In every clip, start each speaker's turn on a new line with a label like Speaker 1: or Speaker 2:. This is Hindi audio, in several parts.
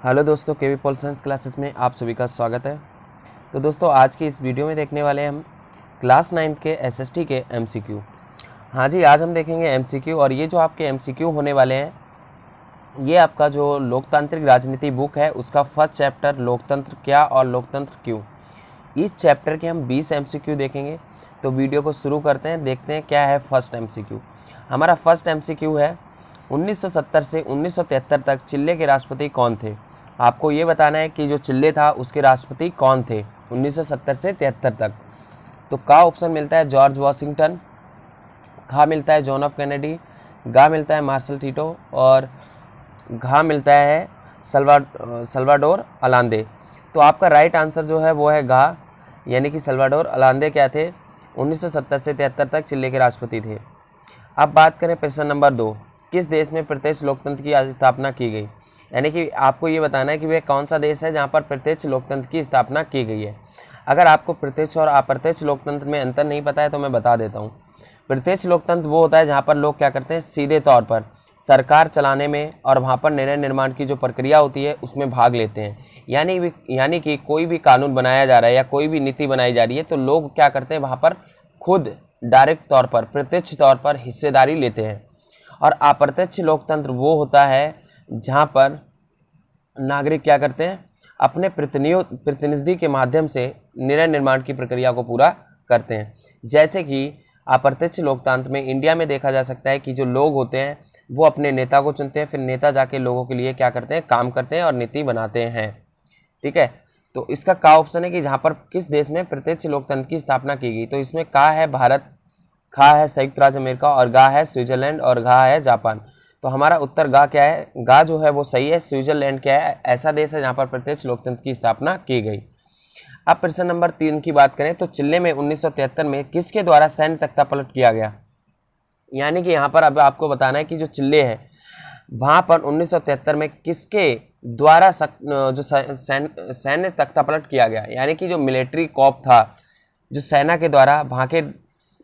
Speaker 1: हेलो दोस्तों, केवी पॉल साइंस क्लासेस में आप सभी का स्वागत है। तो दोस्तों, आज की इस वीडियो में देखने वाले हैं हम क्लास 9 के एसएसटी के एमसीक्यू। हाँ जी, आज हम देखेंगे एमसीक्यू। और ये जो आपके एमसीक्यू होने वाले हैं, ये आपका जो लोकतांत्रिक राजनीति बुक है उसका फर्स्ट चैप्टर लोकतंत्र क्या और लोकतंत्र क्यों, इस चैप्टर के हम 20 एमसीक्यू देखेंगे। तो वीडियो को शुरू करते हैं, देखते हैं क्या है फर्स्ट एमसीक्यू। हमारा फर्स्ट एमसीक्यू है 1970 से 1973 तक चिल्ले के राष्ट्रपति कौन थे। आपको ये बताना है कि जो चिल्ले था उसके राष्ट्रपति कौन थे 1970 से 73 तक। तो का ऑप्शन मिलता है जॉर्ज वॉशिंगटन, खा मिलता है जॉन एफ कैनेडी, गा मिलता है मार्शल टीटो और घा मिलता है सल्वाडोर अलांदे। तो आपका राइट आंसर जो है वो है घा, यानी कि सल्वाडोर अलांदे क्या थे, 1970 से 73 तक चिल्ले के राष्ट्रपति थे। अब बात करें प्रश्न नंबर 2, किस देश में प्रत्यक्ष लोकतंत्र की स्थापना की गई। यानी कि आपको ये बताना है कि वह कौन सा देश है जहाँ पर प्रत्यक्ष लोकतंत्र की स्थापना की गई है। अगर आपको प्रत्यक्ष और अप्रत्यक्ष लोकतंत्र में अंतर नहीं पता है तो मैं बता देता हूँ। प्रत्यक्ष लोकतंत्र वो होता है जहाँ पर लोग क्या करते हैं, सीधे तौर पर सरकार चलाने में और वहाँ पर निर्णय निर्माण की जो प्रक्रिया होती है उसमें भाग लेते हैं। यानी कि कोई भी कानून बनाया जा रहा है या कोई भी नीति बनाई जा रही है तो लोग क्या करते हैं, वहाँ पर खुद डायरेक्ट तौर पर प्रत्यक्ष तौर पर हिस्सेदारी लेते हैं। और अप्रत्यक्ष लोकतंत्र वो होता है जहाँ पर नागरिक क्या करते हैं, अपने प्रतिनिधि के माध्यम से निर्णय निर्माण की प्रक्रिया को पूरा करते हैं। जैसे कि अप्रत्यक्ष लोकतंत्र में इंडिया में देखा जा सकता है कि जो लोग होते हैं वो अपने नेता को चुनते हैं, फिर नेता जाके लोगों के लिए क्या करते हैं, काम करते हैं और नीति बनाते हैं। ठीक है, तो इसका का ऑप्शन है कि जहाँ पर किस देश में प्रत्यक्ष लोकतंत्र की स्थापना की गई। तो इसमें का है भारत, खा है संयुक्त राज्य अमेरिका और गा है स्विट्जरलैंड और घा है जापान। तो हमारा उत्तर गा क्या है, गा जो है वो सही है। स्विट्जरलैंड क्या है, ऐसा देश है जहाँ पर प्रत्यक्ष लोकतंत्र की स्थापना की गई। अब प्रश्न नंबर 3 की बात करें तो चिल्ले में 1973 में किसके द्वारा सैन्य तख्तापलट किया गया। यानी कि यहाँ पर अब आपको बताना है कि जो चिल्ले है वहाँ पर 1973 में किसके द्वारा जो सैन्य तख्तापलट किया गया। यानी कि जो मिलिट्री कॉप था, जो सेना के द्वारा वहाँ के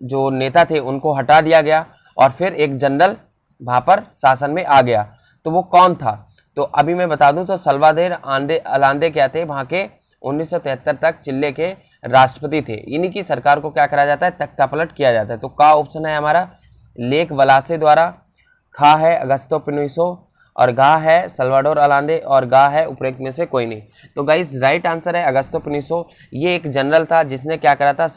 Speaker 1: जो नेता थे उनको हटा दिया गया और फिर एक जनरल वहाँ पर शासन में आ गया। तो वो कौन था, तो अभी मैं बता दूं तो सल्वाडोर अलांदे क्या थे, वहाँ के 1973 तक चिल्ले के राष्ट्रपति थे। इन्हीं की सरकार को क्या करा जाता है, तख्तापलट किया जाता है। तो का ऑप्शन है हमारा लेक वलासे द्वारा, खा है अगस्तो पिनोशो और गा है सल्वाडोर अलांदे और गा है उपरोक्त में से कोई नहीं। तो गाइस राइट आंसर है अगस्तो पिनोशो। ये एक जनरल था जिसने क्या करा था,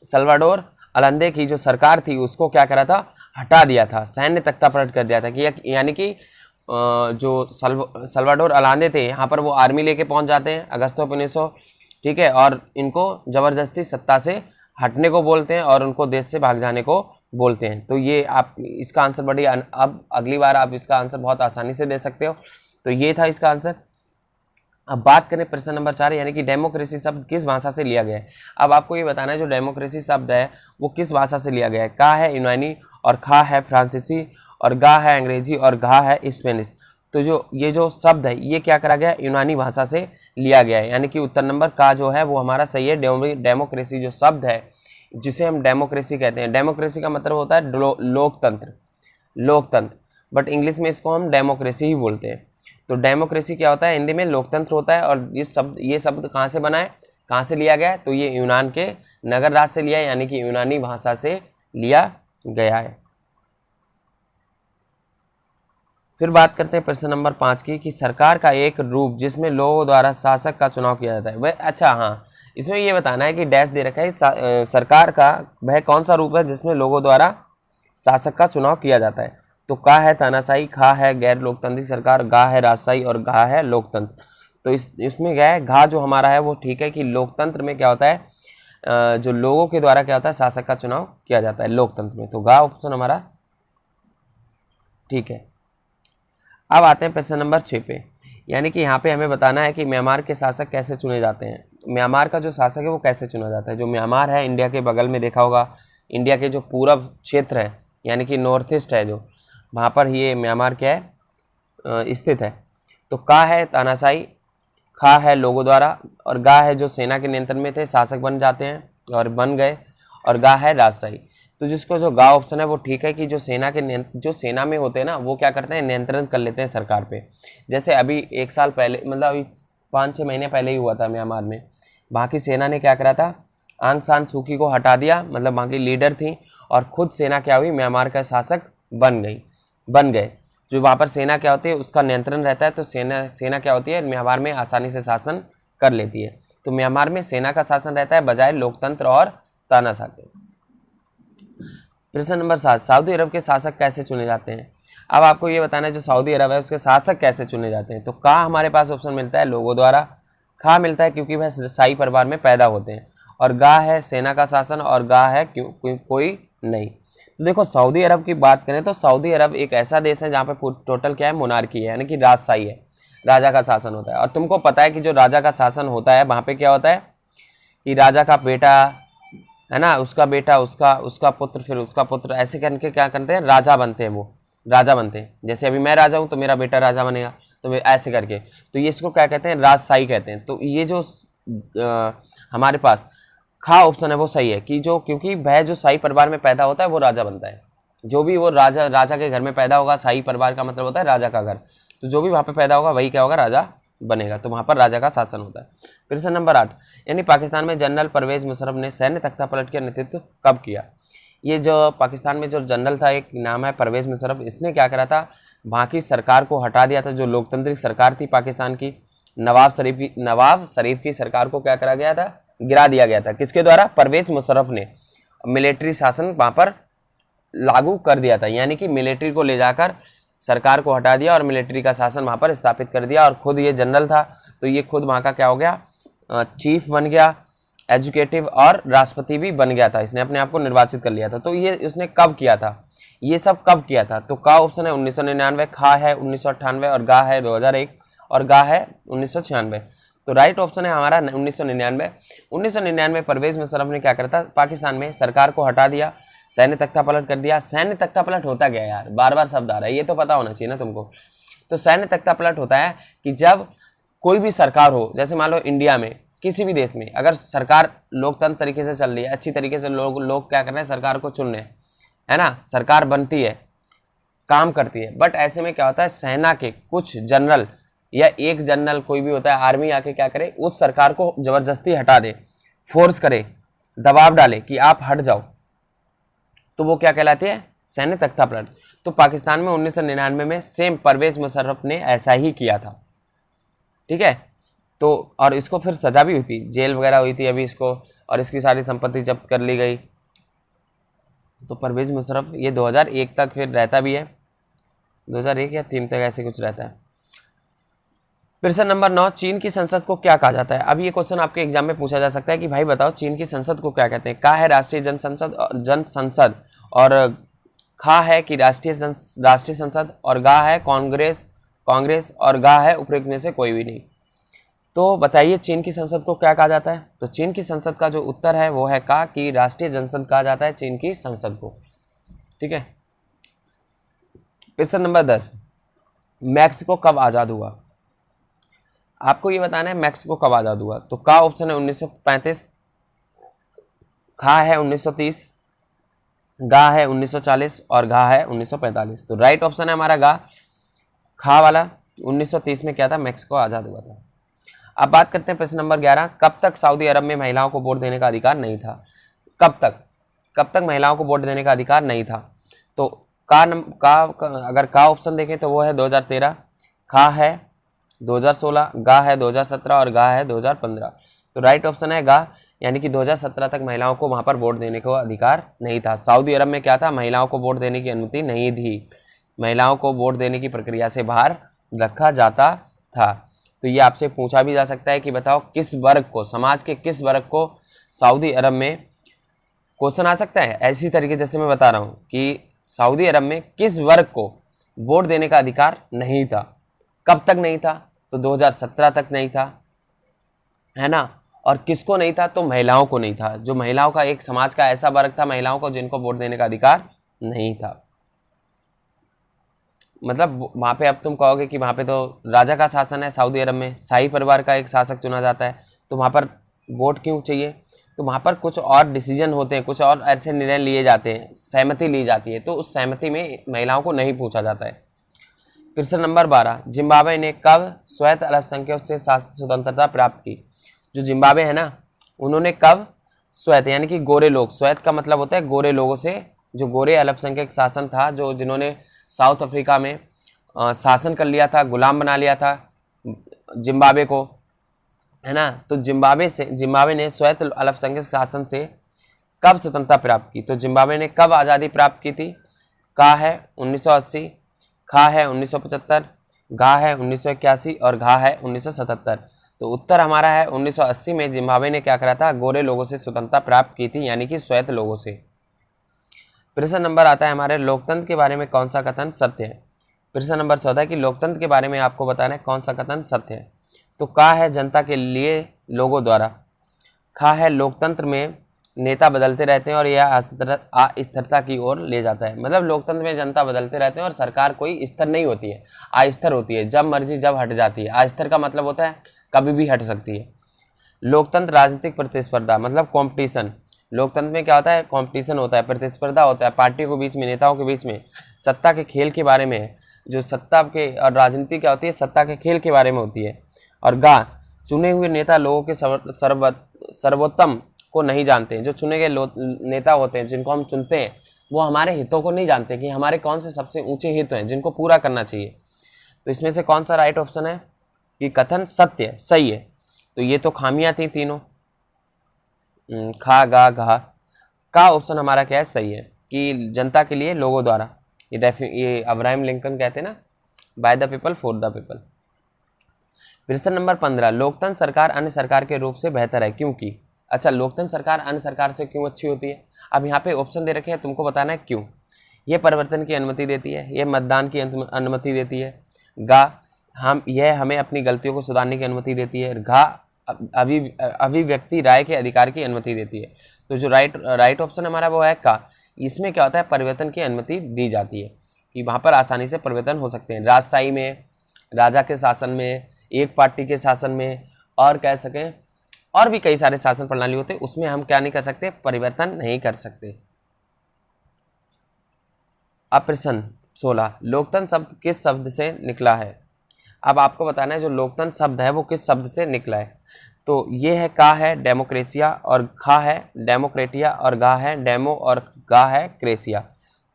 Speaker 1: सल्वाडोर अलांदे की जो सरकार थी उसको क्या करा था, हटा दिया था, सैन्य तख्तापलट कर दिया था। कि यानी कि जो सल्वाडोर अलांदे थे यहाँ पर वो आर्मी लेके पहुँच जाते हैं अगस्तो पिनोशो, ठीक है, और इनको ज़बरदस्ती सत्ता से हटने को बोलते हैं और उनको देश से भाग जाने को बोलते हैं। तो ये आप इसका आंसर बड़ी अब अगली बार आप इसका आंसर बहुत आसानी से दे सकते हो। तो ये था इसका आंसर। अब बात करें प्रश्न नंबर 4, यानी कि डेमोक्रेसी शब्द किस भाषा से लिया गया है। अब आपको ये बताना है जो डेमोक्रेसी शब्द है वो किस भाषा से लिया गया है। का है यूनानी और खा है फ्रांसीसी और गा है अंग्रेजी और घा है स्पेनिश। तो ये जो शब्द है ये क्या करा गया, यूनानी भाषा से लिया गया है। यानी कि उत्तर नंबर का जो है वो हमारा सही है। डेमोक्रेसी जो शब्द है जिसे हम डेमोक्रेसी कहते हैं, डेमोक्रेसी का मतलब होता है लोकतंत्र, बट इंग्लिश में इसको हम डेमोक्रेसी ही बोलते हैं। तो डेमोक्रेसी क्या होता है, हिंदी में लोकतंत्र होता है। और ये शब्द कहाँ से बना है, कहाँ से लिया गया है, तो ये यूनान के नगर राज से लिया है, यानी कि यूनानी भाषा से लिया गया है। फिर बात करते हैं प्रश्न नंबर 5 की, कि सरकार का एक रूप जिसमें लोगों द्वारा शासक का चुनाव किया जाता है वह, अच्छा हाँ, इसमें ये बताना है कि डैश दे रखा है सरकार का वह कौन सा रूप है जिसमें लोगों द्वारा शासक का चुनाव किया जाता है। तो का है तानाशाही, खा है गैर लोकतांत्रिक सरकार, गा है राजशाही और घा है लोकतंत्र। तो इसमें क्या है, घा जो हमारा है वो ठीक है कि लोकतंत्र में क्या होता है, जो लोगों के द्वारा क्या होता है, शासक का चुनाव किया जाता है लोकतंत्र में। तो घा ऑप्शन हमारा ठीक है। अब आते हैं प्रश्न नंबर 6 पे, यानी कि यहाँ पे हमें बताना है कि म्यांमार के शासक कैसे चुने जाते हैं। म्यांमार का जो शासक है वो कैसे चुना जाता है। जो म्यांमार है इंडिया के बगल में, देखा होगा इंडिया के जो पूरब क्षेत्र है यानी कि नॉर्थ ईस्ट है जो, वहाँ पर ये म्यांमार क्या है स्थित है। तो का है तानाशाही, खा है लोगों द्वारा और गा है जो सेना के नियंत्रण में थे शासक बन जाते हैं और बन गए, और गा है राजशाही। तो जिसको जो गा ऑप्शन है वो ठीक है कि जो सेना में होते हैं ना वो क्या करते हैं, नियंत्रण कर लेते हैं सरकार पे। जैसे अभी 1 साल पहले, मतलब अभी 5-6 महीने पहले ही हुआ था म्यांमार में, वहाँ की सेना ने क्या करा था, आंग सान सूकी को हटा दिया, मतलब वहाँ की लीडर थी, और खुद सेना क्या हुई, म्यांमार का शासक बन गए। जो वहाँ पर सेना क्या होती है उसका नियंत्रण रहता है, तो सेना क्या होती है, म्यांमार में आसानी से शासन कर लेती है। तो म्यांमार में सेना का शासन रहता है बजाय लोकतंत्र और तानाशाह के। प्रश्न नंबर 7, सऊदी अरब के शासक कैसे चुने जाते हैं। अब आपको ये बताना है जो सऊदी अरब है उसके शासक कैसे चुने जाते हैं। तो का हमारे पास ऑप्शन मिलता है लोगों द्वारा, खा मिलता है क्योंकि वह शाही परिवार में पैदा होते हैं, और गा है सेना का शासन, और गा है क्यों कोई नहीं। तो देखो सऊदी अरब की बात करें तो सऊदी अरब एक ऐसा देश है जहाँ पे टोटल क्या है, मोनार्की है, यानी कि राजशाही है, राजा का शासन होता है। और तुमको पता है कि जो राजा का शासन होता है वहाँ पे क्या होता है कि राजा का बेटा है ना, उसका बेटा, उसका पुत्र, फिर उसका पुत्र, ऐसे करके क्या करते हैं, राजा बनते हैं, वो राजा बनते हैं। जैसे अभी मैं राजा हूँ तो मेरा बेटा राजा बनेगा, तो ऐसे करके, तो ये इसको क्या कहते हैं, राजशाही कहते हैं। तो ये जो हमारे पास खा ऑप्शन है वो सही है कि जो, क्योंकि वह जो शाही परिवार में पैदा होता है वो राजा बनता है। जो भी वो राजा के घर में पैदा होगा, शाही परिवार का मतलब होता है राजा का घर, तो जो भी वहाँ पे पैदा होगा वही क्या होगा, राजा बनेगा। तो वहाँ पर राजा का शासन होता है। प्रश्न नंबर 8, यानी पाकिस्तान में जनरल परवेज मुशर्रफ ने सैन्य तख्तापलट का नेतृत्व कब किया। ये जो पाकिस्तान में जो जनरल था, एक नाम है परवेज मुशर्रफ, इसने क्या करा था, वहाँ की सरकार को हटा दिया था। जो लोकतांत्रिक सरकार थी पाकिस्तान की, नवाब शरीफ की सरकार को क्या करा गया था, गिरा दिया गया था। किसके द्वारा, परवेज मुशर्रफ ने। मिलिट्री शासन वहाँ पर लागू कर दिया था, यानी कि मिलिट्री को ले जाकर सरकार को हटा दिया और मिलिट्री का शासन वहाँ पर स्थापित कर दिया। और खुद ये जनरल था, तो ये खुद वहाँ का क्या हो गया, चीफ बन गया, एजुकेटिव और राष्ट्रपति भी बन गया था। इसने अपने आप को निर्वाचित कर लिया था। तो ये उसने कब किया था, ये सब कब किया था। तो का ऑप्शन है 1999, खा है 1998, और गा है 2001, और गा है 1996। तो राइट ऑप्शन है हमारा 1999। 1999 परवेज मुशर्रफ ने क्या करा था, पाकिस्तान में सरकार को हटा दिया, सैन्य तख्तापलट कर दिया। सैन्य तख्तापलट होता क्या है यार, बार बार शब्द आ रहा है, ये तो पता होना चाहिए ना तुमको। तो सैन्य तख्तापलट होता है कि जब कोई भी सरकार हो, जैसे मान लो इंडिया में, किसी भी देश में अगर सरकार लोकतंत्र तरीके से चल रही है, अच्छी तरीके से लोग क्या कर रहे हैं, सरकार को चुन रहे हैं, है ना, सरकार बनती है, काम करती है, बट ऐसे में क्या होता है, सेना के कुछ जनरल या एक जनरल कोई भी होता है, आर्मी आके क्या करे, उस सरकार को जबरदस्ती हटा दे, फोर्स करे, दबाव डाले कि आप हट जाओ, तो वो क्या कहलाती है, सैन्य तख्तापलट। तो पाकिस्तान में 1999 में सेम परवेज मुशर्रफ ने ऐसा ही किया था, ठीक है। तो और इसको फिर सजा भी हुई थी, जेल वगैरह हुई थी अभी इसको, और इसकी सारी संपत्ति जब्त कर ली गई। तो परवेज मुशर्रफ ये 2001 तक फिर रहता भी है, 2001 या 3 तक ऐसे कुछ रहता है। प्रश्न नंबर 9, चीन की संसद को क्या कहा जाता है। अब ये क्वेश्चन आपके एग्जाम में पूछा जा सकता है कि भाई बताओ चीन की संसद को क्या कहते हैं। का है राष्ट्रीय जन संसद, और खा है कि राष्ट्रीय संसद, और गा है कांग्रेस, और गा है उपरोक्त में से कोई भी नहीं। तो बताइए चीन की संसद को क्या कहा जाता है। तो चीन की संसद का जो उत्तर है वो है का कि राष्ट्रीय जनसंसद कहा जाता है चीन की संसद को, ठीक है। प्रश्न नंबर 10, मैक्सिको कब आज़ाद हुआ। आपको ये बताना है मैक्सिको कब आज़ाद हुआ। तो का ऑप्शन है 1935, खा है 1930, गा है 1940, और गा है 1945। तो राइट ऑप्शन है हमारा गा, खा वाला। 1930 में क्या था, मैक्सिको आज़ाद हुआ था। अब बात करते हैं प्रश्न नंबर 11, कब तक सऊदी अरब में महिलाओं को वोट देने का अधिकार नहीं था। कब तक महिलाओं को वोट देने का अधिकार नहीं था। तो अगर का ऑप्शन देखें तो वो है 2013, खा है 2016, गा है 2017, और गा है 2015। तो राइट ऑप्शन है गा, यानी कि 2017 तक महिलाओं को वहाँ पर वोट देने को अधिकार नहीं था। सऊदी अरब में क्या था, महिलाओं को वोट देने की अनुमति नहीं थी, महिलाओं को वोट देने की प्रक्रिया से बाहर रखा जाता था। तो ये आपसे पूछा भी जा सकता है कि बताओ किस वर्ग को, समाज के किस वर्ग को सऊदी अरब में, क्वेश्चन आ सकता है ऐसी तरीके जैसे मैं बता रहा हूँ कि सऊदी अरब में किस वर्ग को वोट देने का अधिकार नहीं था। कब तक नहीं था, तो 2017 तक नहीं था, है ना। और किसको नहीं था, तो महिलाओं को नहीं था। जो महिलाओं का एक समाज का ऐसा वर्ग था महिलाओं को जिनको वोट देने का अधिकार नहीं था। मतलब वहाँ पे अब तुम कहोगे कि वहाँ पे तो राजा का शासन है, सऊदी अरब में शाही परिवार का एक शासक चुना जाता है, तो वहाँ पर वोट क्यों चाहिए। तो वहाँ पर कुछ और डिसीजन होते हैं, कुछ और ऐसे निर्णय लिए जाते हैं, सहमति ली जाती है, तो उस सहमति में महिलाओं को नहीं पूछा जाता है। प्रश्न नंबर 12, जिम्बाब्वे ने कब स्वायत्त अल्पसंख्यकों से स्वतंत्रता प्राप्त की? जो जिम्बाब्वे है ना, उन्होंने कब स्वायत्त यानी कि गोरे लोग, स्वायत्त का मतलब होता है गोरे लोगों से, जो गोरे अल्पसंख्यक शासन था, जो जिन्होंने साउथ अफ्रीका में शासन कर लिया था, गुलाम बना लिया था जिम्बाब्वे को, है ना। तो जिम्बाब्वे ने स्वायत्त अल्पसंख्यक शासन से कब स्वतंत्रता प्राप्त की? तो जिम्बाब्वे ने कब आज़ादी प्राप्त की थी? का है 1980, खा है 1975, घा है 1981 और घा है 1977। तो उत्तर हमारा है 1980 में जिम्बाब्वे ने क्या करा था? गोरे लोगों से स्वतंत्रता प्राप्त की थी, यानी कि स्वायत्त लोगों से। प्रश्न नंबर आता है हमारे, लोकतंत्र के बारे में कौन सा कथन सत्य है? प्रश्न नंबर 14 कि लोकतंत्र के बारे में आपको बताना है कौन सा कथन सत्य है। तो का है जनता के लिए लोगों द्वारा, खा है लोकतंत्र में नेता बदलते रहते हैं और यह अस्थिरता की ओर ले जाता है। मतलब लोकतंत्र में जनता बदलते रहते हैं और सरकार कोई स्थिर नहीं होती है, अस्थिर होती है, जब मर्जी जब हट जाती है। अस्थिर का मतलब होता है कभी भी हट सकती है। लोकतंत्र राजनीतिक प्रतिस्पर्धा मतलब कॉम्पिटिशन, लोकतंत्र में क्या होता है? कॉम्पिटिशन होता है, प्रतिस्पर्धा होता है, पार्टियों के बीच में, नेताओं के बीच में, सत्ता के खेल के बारे में है। जो सत्ता के और राजनीति क्या होती है? सत्ता के खेल के बारे में होती है। और गा, चुने हुए नेता लोगों के सर्वोत्तम को नहीं जानते हैं। जो चुने गए नेता होते हैं, जिनको हम चुनते हैं, वो हमारे हितों को नहीं जानते कि हमारे कौन से सबसे ऊंचे हित हैं जिनको पूरा करना चाहिए। तो इसमें से कौन सा राइट ऑप्शन है कि कथन सत्य है, सही है? तो ये तो खामियां थी तीनों, खा गा घा। का ऑप्शन हमारा क्या है? सही है कि जनता के लिए लोगों द्वारा। ये अब्राहम लिंकन कहते हैं ना, by the people for the people. प्रश्न नंबर 15, लोकतंत्र सरकार अन्य सरकार के रूप से बेहतर है क्योंकि? अच्छा, लोकतंत्र सरकार अन्य सरकार से क्यों अच्छी होती है? अब यहाँ पे ऑप्शन दे रखे हैं, तुमको बताना है क्यों। ये परिवर्तन की अनुमति देती है, ये मतदान की अनुमति देती है, गा यह हमें अपनी गलतियों को सुधारने की अनुमति देती है, घा अभिव्यक्ति राय के अधिकार की अनुमति देती है। तो जो राइट ऑप्शन हमारा वो है का। इसमें क्या होता है? परिवर्तन की अनुमति दी जाती है कि वहाँ पर आसानी से परिवर्तन हो सकते हैं, राजशाही में, राजा के शासन में, एक पार्टी के शासन में, और कह सकें और भी कई सारे शासन प्रणाली होते हैं, उसमें हम क्या नहीं कर सकते? परिवर्तन नहीं कर सकते। अब प्रश्न 16, लोकतंत्र शब्द किस शब्द से निकला है? अब आपको बताना है जो लोकतंत्र शब्द है वो किस शब्द से निकला है। तो ये है का है डेमोक्रेसिया और खा है डेमोक्रेटिया और गा है डेमो और गा है क्रेसिया।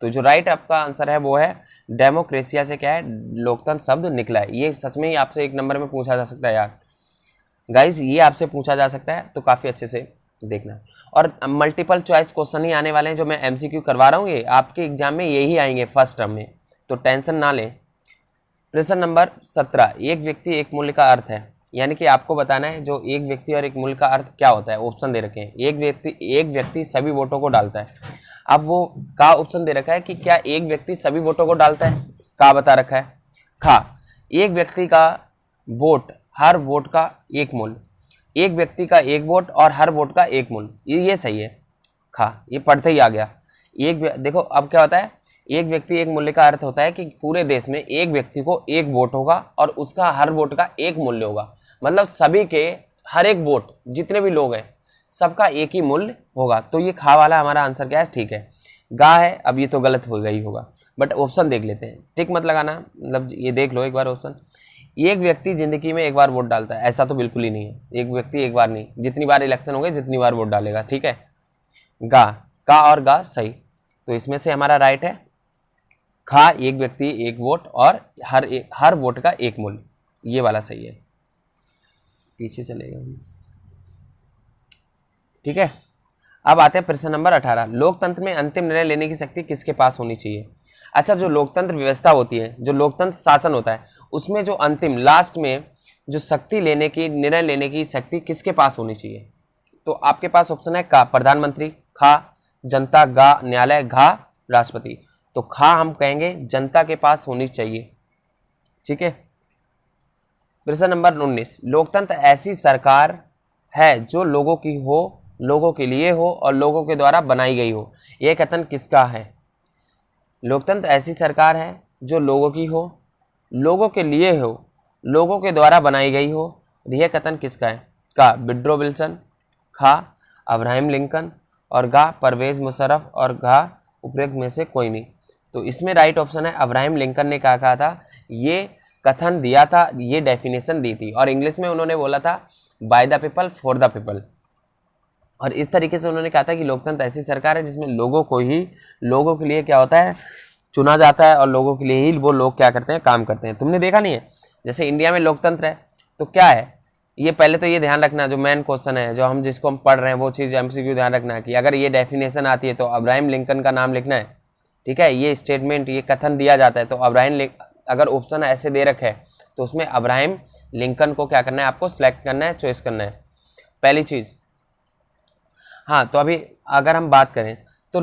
Speaker 1: तो जो राइट आपका आंसर है वो है डेमोक्रेसिया से क्या है? लोकतंत्र शब्द निकला है। ये सच में ही आपसे एक नंबर में पूछा जा सकता है यार गाइज, ये आपसे पूछा जा सकता है, तो काफ़ी अच्छे से देखना। और मल्टीपल चॉइस क्वेश्चन ही आने वाले हैं जो मैं एमसीक्यू करवा रहा हूँ, ये आपके एग्जाम में यही आएंगे फर्स्ट टर्म में, तो टेंशन ना लें। प्रश्न नंबर 17, एक व्यक्ति एक मूल्य का अर्थ है, यानी कि आपको बताना है जो एक व्यक्ति और एक मूल्य का अर्थ क्या होता है। ऑप्शन दे रखे हैं, एक व्यक्ति सभी वोटों को डालता है। अब वो का ऑप्शन दे रखा है कि क्या एक व्यक्ति सभी वोटों को डालता है, का बता रखा है। खा, एक व्यक्ति का वोट, हर वोट का एक मूल्य, एक व्यक्ति का एक वोट और हर वोट का एक मूल्य, ये सही है। खा, ये पढ़ते ही आ गया। देखो अब क्या होता है, एक व्यक्ति एक मूल्य का अर्थ होता है कि पूरे देश में एक व्यक्ति को एक वोट होगा और उसका हर वोट का एक मूल्य होगा। मतलब सभी के हर एक वोट, जितने भी लोग हैं, सबका एक ही मूल्य होगा। तो ये खा वाला हमारा आंसर क्या है? ठीक है। गा है, अब ये तो गलत हो गई होगा, बट ऑप्शन देख लेते हैं, टिक मत लगाना, मतलब ये देख लो एक बार ऑप्शन। एक व्यक्ति जिंदगी में एक बार वोट डालता है, ऐसा तो बिल्कुल ही नहीं है। एक व्यक्ति एक बार नहीं, जितनी बार इलेक्शन हो गए जितनी बार वोट डालेगा, ठीक है। गा, का और गा सही, तो इसमें से हमारा राइट है खा, एक व्यक्ति एक वोट और हर वोट का एक मूल्य, ये वाला सही है। पीछे चलेगा, ठीक है। अब आते हैं प्रश्न नंबर 18, लोकतंत्र में अंतिम निर्णय लेने की शक्ति किसके पास होनी चाहिए? अच्छा, जो लोकतंत्र व्यवस्था होती है, जो लोकतंत्र शासन होता है, उसमें जो अंतिम लास्ट में जो शक्ति लेने की, निर्णय लेने की शक्ति किसके पास होनी चाहिए? तो आपके पास ऑप्शन है का प्रधानमंत्री, खा जनता, गा न्यायालय, घा राष्ट्रपति। तो खा हम कहेंगे जनता के पास होनी चाहिए, ठीक है। प्रश्न नंबर 19, लोकतंत्र ऐसी सरकार है जो लोगों की हो, लोगों के लिए हो और लोगों के द्वारा बनाई गई हो। यह कथन किसका है? लोकतंत्र ऐसी सरकार है जो लोगों की हो, लोगों के लिए हो, लोगों के द्वारा बनाई गई हो। यह कथन किसका है? का विड्रो विल्सन, खा अब्राहम लिंकन, और घ परवेज मुशर्रफ, और घ उपरोक्त में से कोई नहीं। तो इसमें राइट ऑप्शन है अब्राहम लिंकन ने क्या कहा था, ये कथन दिया था, ये डेफिनेशन दी थी, और इंग्लिश में उन्होंने बोला था by the people for the people. और इस तरीके से उन्होंने कहा था कि लोकतंत्र ऐसी सरकार है जिसमें लोगों को ही, लोगों के लिए क्या होता है, चुना जाता है, और लोगों के लिए ही वो लोग क्या करते हैं, काम करते हैं। तुमने देखा नहीं है, जैसे इंडिया में लोकतंत्र है तो क्या है, ये पहले तो ये ध्यान रखना, जो मेन क्वेश्चन है, जो हम जिसको हम पढ़ रहे हैं वो चीज़ एमसीक्यू ध्यान रखना है कि अगर ये डेफिनेशन आती है तो अब्राहम लिंकन का नाम लिखना है, ठीक है। ये स्टेटमेंट, ये कथन दिया जाता है तो अगर ऑप्शन ऐसे दे रखे है तो उसमें अब्राहम लिंकन को क्या करना है, आपको सिलेक्ट करना है, चॉइस करना है, पहली चीज़। हाँ, तो अभी अगर हम बात करें तो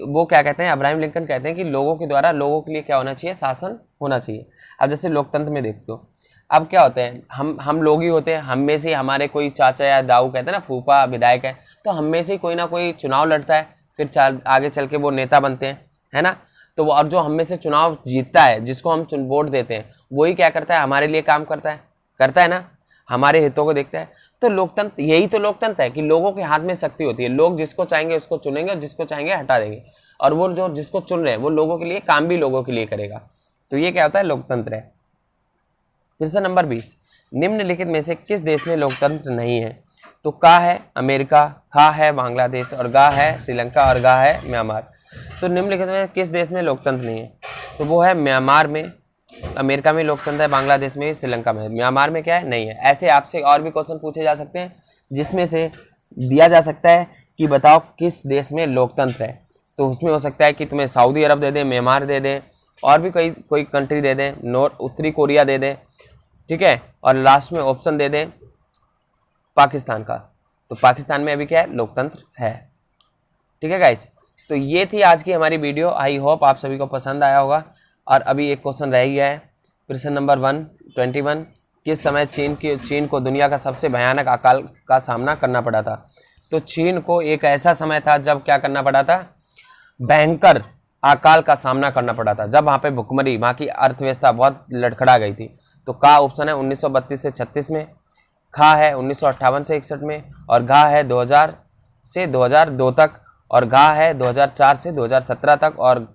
Speaker 1: वो क्या कहते हैं, अब्राहम लिंकन कहते हैं कि लोगों के द्वारा लोगों के लिए क्या होना चाहिए, शासन होना चाहिए। अब जैसे लोकतंत्र में देखते हो, अब क्या होते हैं, हम लोग ही होते हैं, हम में से हमारे कोई चाचा या दाऊ कहते हैं ना, फूफा विधायक है, तो हम में से कोई ना कोई चुनाव लड़ता है, फिर आगे चल के वो नेता बनते हैं, है ना। तो वो, और जो हम में से चुनाव जीतता है, जिसको हम वोट देते हैं, वही क्या करता है, हमारे लिए काम करता है ना, हमारे हितों को देखता है। तो लोकतंत्र, यही तो लोकतंत्र है कि लोगों के हाथ में शक्ति होती है, लोग जिसको चाहेंगे उसको चुनेंगे और जिसको चाहेंगे हटा देंगे, और वो जो जिसको चुन रहे हैं वो लोगों के लिए काम भी लोगों के लिए करेगा। तो ये क्या होता है, लोकतंत्र है। फिर से नंबर 20, निम्नलिखित में से किस देश में लोकतंत्र नहीं है। तो का है अमेरिका, खा है बांग्लादेश, और गा है श्रीलंका, और गा है म्यांमार। तो निम्नलिखित में किस देश में लोकतंत्र नहीं है, तो वो है म्यांमार में, अमेरिका में लोकतंत्र है, बांग्लादेश में, श्रीलंका में। म्यांमार में क्या है, नहीं है। ऐसे आपसे और भी क्वेश्चन पूछे जा सकते हैं जिसमें से दिया जा सकता है कि बताओ किस देश में लोकतंत्र है। तो उसमें हो सकता है कि तुम्हें सऊदी अरब दे दें, म्यांमार दे दें, और भी कोई कंट्री दे दें, उत्तरी कोरिया दे दें, ठीक है, और लास्ट में ऑप्शन दे दें पाकिस्तान का। तो पाकिस्तान में अभी क्या है, लोकतंत्र है, ठीक है गाइस। तो ये थी आज की हमारी वीडियो, आई होप आप सभी को पसंद आया होगा। और अभी एक क्वेश्चन रह गया है, प्रश्न नंबर 121, किस समय चीन को दुनिया का सबसे भयानक अकाल का सामना करना पड़ा था। तो चीन को एक ऐसा समय था जब क्या करना पड़ा था, भयंकर अकाल का सामना करना पड़ा था, जब वहाँ पे भुखमरी, वहाँ की अर्थव्यवस्था बहुत लड़खड़ा गई थी। तो का ऑप्शन है 1932 से 36 में, खा है 1958 से 61 में, और घा है 2000 से 2002 तक, और घा है 2004 से 2017 तक, और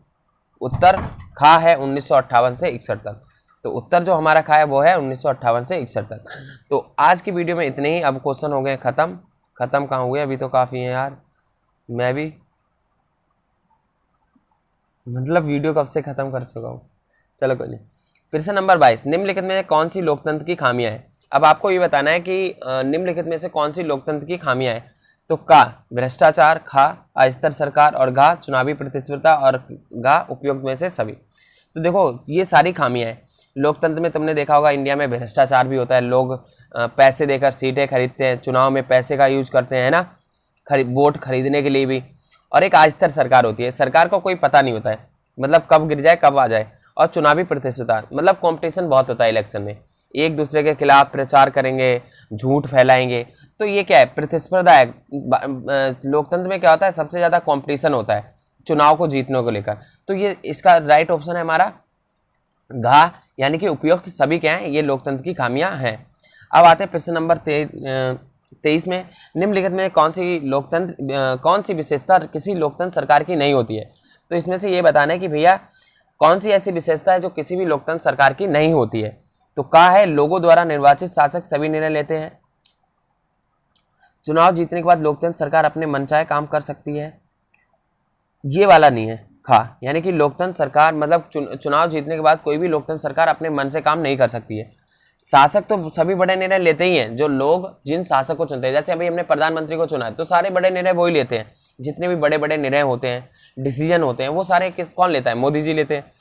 Speaker 1: उत्तर खा है 1958 से 61 तक। तो उत्तर जो हमारा खा है वो है 1958 से 61 तक। तो आज की वीडियो में इतने ही। अब क्वेश्चन हो गए खत्म कहाँ हुए, अभी तो काफ़ी है यार, मैं भी मतलब वीडियो कब से ख़त्म कर चुका हूँ। चलो कोई नहीं। फिर से नंबर 22, निम्नलिखित में कौन सी लोकतंत्र की खामियां हैं। अब आपको ये बताना है कि निम्नलिखित में से कौन सी लोकतंत्र की खामियां हैं। तो का भ्रष्टाचार, खा अस्थिर सरकार, और घा चुनावी प्रतिस्पर्धा, और घा उपयुक्त में से सभी। तो देखो ये सारी खामियां हैं। लोकतंत्र में तुमने देखा होगा इंडिया में भ्रष्टाचार भी होता है, लोग पैसे देकर सीटें खरीदते हैं, चुनाव में पैसे का यूज करते हैं ना, वोट खरीदने के लिए भी। और एक अस्थिर सरकार होती है, सरकार को कोई पता नहीं होता है, मतलब कब गिर जाए कब आ जाए। और चुनावी प्रतिस्पर्धा, मतलब कंपटीशन बहुत होता है इलेक्शन में, एक दूसरे के खिलाफ प्रचार करेंगे, झूठ फैलाएंगे। तो ये क्या है, प्रतिस्पर्धा है। लोकतंत्र में क्या होता है, सबसे ज़्यादा कंपटीशन होता है चुनाव को जीतने को लेकर। तो ये इसका राइट ऑप्शन है हमारा घा, यानी कि उपयुक्त सभी क्या हैं, ये लोकतंत्र की खामियां हैं। अब आते हैं प्रश्न नंबर 23 में, निम्नलिखित में कौन सी विशेषता किसी लोकतंत्र सरकार की नहीं होती है। तो इसमें से ये बताना है कि भैया कौन सी ऐसी विशेषता है जो किसी भी लोकतंत्र सरकार की नहीं होती है। तो का है लोगों द्वारा निर्वाचित शासक सभी निर्णय लेते हैं, चुनाव जीतने के बाद लोकतंत्र सरकार अपने मनचाहे काम कर सकती है, ये वाला नहीं है खा, यानी कि लोकतंत्र सरकार मतलब चुनाव जीतने के बाद कोई भी लोकतंत्र सरकार अपने मन से काम नहीं कर सकती है। शासक तो सभी बड़े निर्णय लेते ही हैं, जो लोग जिन शासक को चुनते हैं। जैसे अभी हमने प्रधानमंत्री को चुना है तो सारे बड़े निर्णय वो ही लेते हैं, जितने भी बड़े बड़े निर्णय होते हैं, डिसीजन होते हैं, वो सारे कौन लेता है, मोदी जी लेते हैं।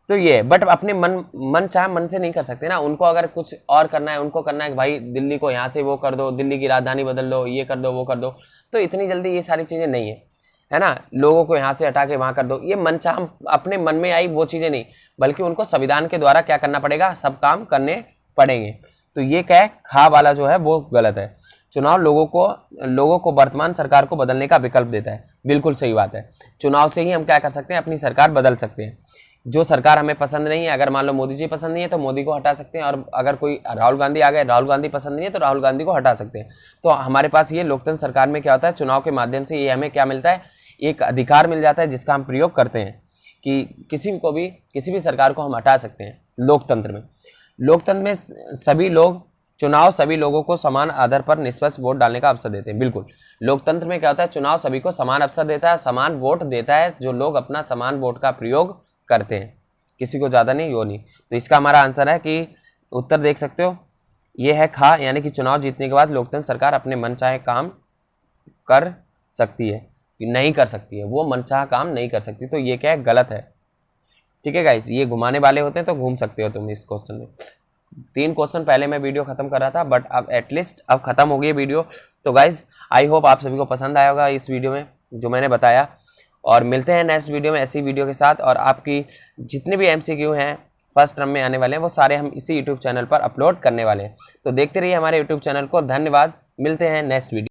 Speaker 1: तो ये बट अपने मन चाहे मन से नहीं कर सकते ना, उनको अगर कुछ और करना है, उनको करना है कि भाई दिल्ली को यहाँ से वो कर दो, दिल्ली की राजधानी बदल दो, ये कर दो वो कर दो, तो इतनी जल्दी ये सारी चीज़ें नहीं है ना। लोगों को यहाँ से हटा के वहाँ कर दो, ये मन चाह अपने मन में आई वो चीज़ें नहीं, बल्कि उनको संविधान के द्वारा क्या करना पड़ेगा, सब काम करने पड़ेंगे। तो ये क्या है, खा वाला जो है वो गलत है। चुनाव लोगों को वर्तमान सरकार को बदलने का विकल्प देता है, बिल्कुल सही बात है। चुनाव से ही हम क्या कर सकते हैं, अपनी सरकार बदल सकते हैं। जो सरकार हमें पसंद नहीं है, अगर मान लो मोदी जी पसंद नहीं है तो मोदी को हटा सकते हैं, और अगर कोई राहुल गांधी आ गए, राहुल गांधी पसंद नहीं है तो राहुल गांधी को हटा सकते हैं। तो हमारे पास ये लोकतंत्र सरकार में क्या होता है, चुनाव के माध्यम से ये हमें क्या मिलता है, एक अधिकार मिल जाता है जिसका हम प्रयोग करते हैं कि किसी भी सरकार को हम हटा सकते हैं। लोकतंत्र में सभी लोग चुनाव सभी लोगों को समान आधार पर निष्पक्ष वोट डालने का अवसर देते हैं। बिल्कुल, लोकतंत्र में क्या होता है, चुनाव सभी को समान अवसर देता है, समान वोट देता है, जो लोग अपना समान वोट का प्रयोग करते हैं, किसी को ज़्यादा नहीं, यो नहीं। तो इसका हमारा आंसर है कि उत्तर देख सकते हो, ये है खा, यानी कि चुनाव जीतने के बाद लोकतंत्र सरकार अपने मनचाहे काम कर सकती है, नहीं कर सकती है, वो मनचाहा काम नहीं कर सकती। तो ये क्या है, गलत है। ठीक है गाइस, ये घुमाने वाले होते हैं तो घूम सकते हो तुम इस क्वेश्चन में। 3 क्वेश्चन पहले मैं वीडियो खत्म कर रहा था, बट अब एटलीस्ट अब खत्म हो गई वीडियो। तो गाइस आई होप आप सभी को पसंद आया होगा इस वीडियो में जो मैंने बताया, और मिलते हैं नेक्स्ट वीडियो में ऐसी वीडियो के साथ। और आपकी जितने भी MCQ हैं फर्स्ट टर्म में आने वाले हैं वो सारे हम इसी यूट्यूब चैनल पर अपलोड करने वाले हैं। तो देखते रहिए हमारे यूट्यूब चैनल को। धन्यवाद, मिलते हैं नेक्स्ट वीडियो।